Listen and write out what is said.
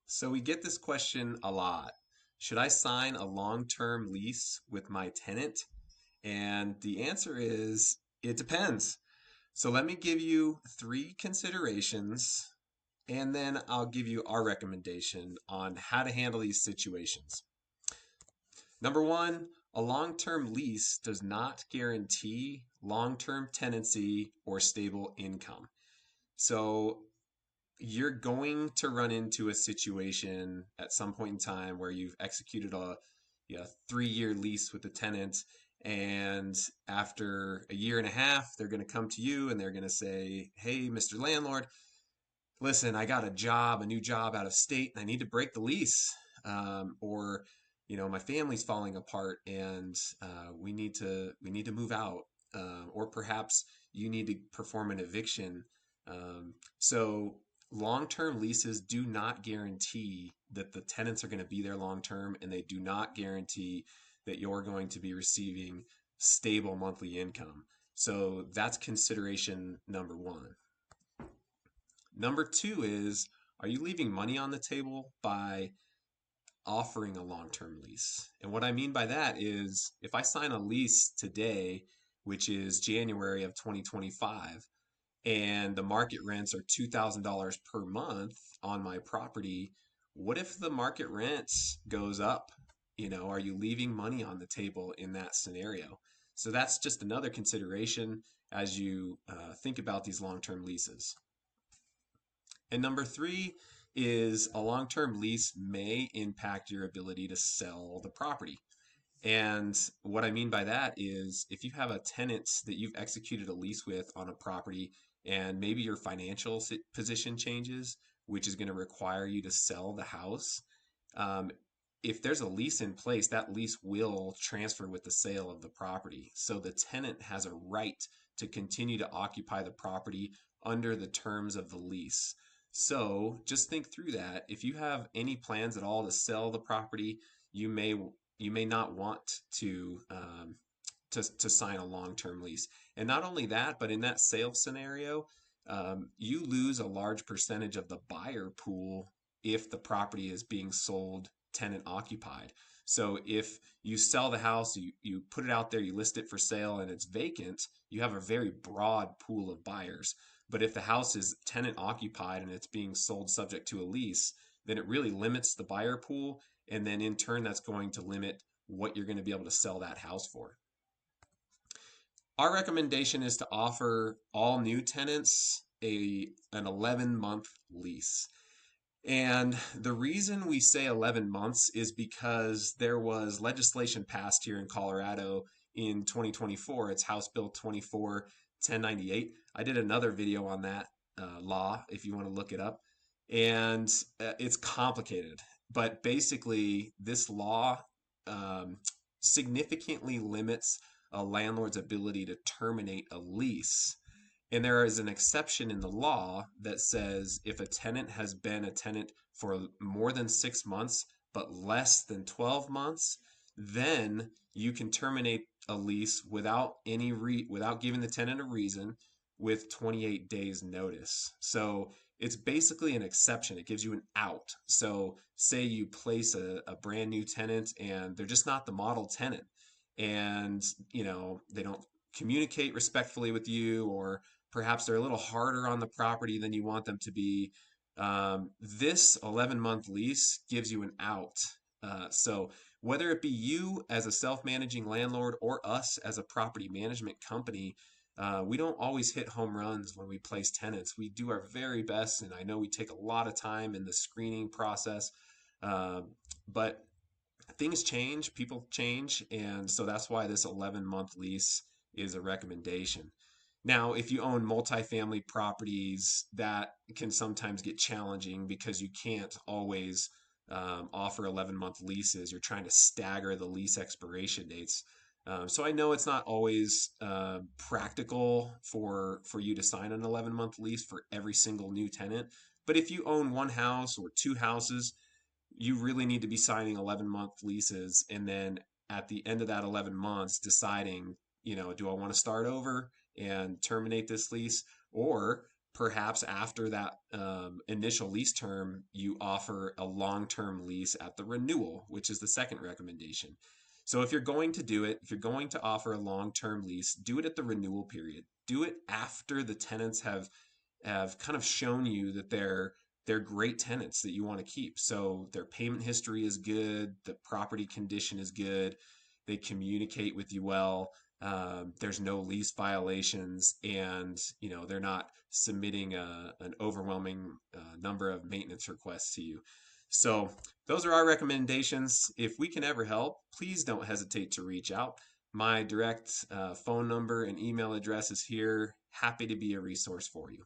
So we get this question a lot. Should I sign a long-term lease with my tenant? And the answer is it depends. So let me give you three considerations, and then I'll give you our recommendation on how to handle these situations. Number one, a long-term lease does not guarantee long-term tenancy or stable income. So you're going to run into a situation at some point in time where you've executed a 3-year lease with the tenant, and after a year and a half they're going to come to you and they're going to say, hey, Mr. Landlord, listen, I got a new job out of state, and I need to break the lease. Or my family's falling apart, and we need to move out. Or perhaps you need to perform an eviction. So long-term leases do not guarantee that the tenants are going to be there long-term, and they do not guarantee that you're going to be receiving stable monthly income. So that's consideration number one. Number two is, are you leaving money on the table by offering a long term lease? And what I mean by that is, if I sign a lease today, which is January of 2025, and the market rents are $2,000 per month on my property, what if the market rents goes up? Are you leaving money on the table in that scenario? So that's just another consideration as you think about these long term leases. And number three is, a long term lease may impact your ability to sell the property. And what I mean by that is, if you have a tenant that you've executed a lease with on a property, and maybe your financial position changes, which is going to require you to sell the house, um, if there's a lease in place, that lease will transfer with the sale of the property. So the tenant has a right to continue to occupy the property under the terms of the lease. So just think through that. If you have any plans at all to sell the property, you may you may not want to to sign a long-term lease. And not only that, but in that sale scenario, you lose a large percentage of the buyer pool if the property is being sold tenant occupied. So if you sell the house, you put it out there, you list it for sale, and it's vacant, you have a very broad pool of buyers. But if the house is tenant occupied and it's being sold subject to a lease, then it really limits the buyer pool. And then in turn, that's going to limit what you're going to be able to sell that house for. Our recommendation is to offer all new tenants an 11-month lease. And the reason we say 11 months is because there was legislation passed here in Colorado in 2024. It's House Bill 24-1098. I did another video on that law if you want to look it up. And it's complicated. But basically, this law significantly limits a landlord's ability to terminate a lease. And there is an exception in the law that says, if a tenant has been a tenant for more than 6 months, but less than 12 months, then you can terminate a lease without giving the tenant a reason, with 28 days notice. So it's basically an exception. It gives you an out. So say you place a brand new tenant and they're just not the model tenant, and they don't communicate respectfully with you, or perhaps they're a little harder on the property than you want them to be. This 11-month lease gives you an out. So whether it be you as a self-managing landlord or us as a property management company, we don't always hit home runs when we place tenants. We do our very best, and I know we take a lot of time in the screening process, but things change, people change, and so that's why this 11-month lease is a recommendation. Now, if you own multifamily properties, that can sometimes get challenging because you can't always offer 11-month leases. You're trying to stagger the lease expiration dates. So I know it's not always practical for you to sign an 11-month lease for every single new tenant. But if you own one house or two houses, you really need to be signing 11-month leases, and then at the end of that 11 months deciding, do I want to start over and terminate this lease, or perhaps after that initial lease term, you offer a long-term lease at the renewal, which is the second recommendation. So if you're going to do it, if you're going to offer a long-term lease, do it at the renewal period. Do it after the tenants have kind of shown you that they're great tenants that you want to keep. So their payment history is good, the property condition is good, they communicate with you well. There's no lease violations, and they're not submitting an overwhelming number of maintenance requests to you. So those are our recommendations. If we can ever help, please don't hesitate to reach out. My direct phone number and email address is here. Happy to be a resource for you.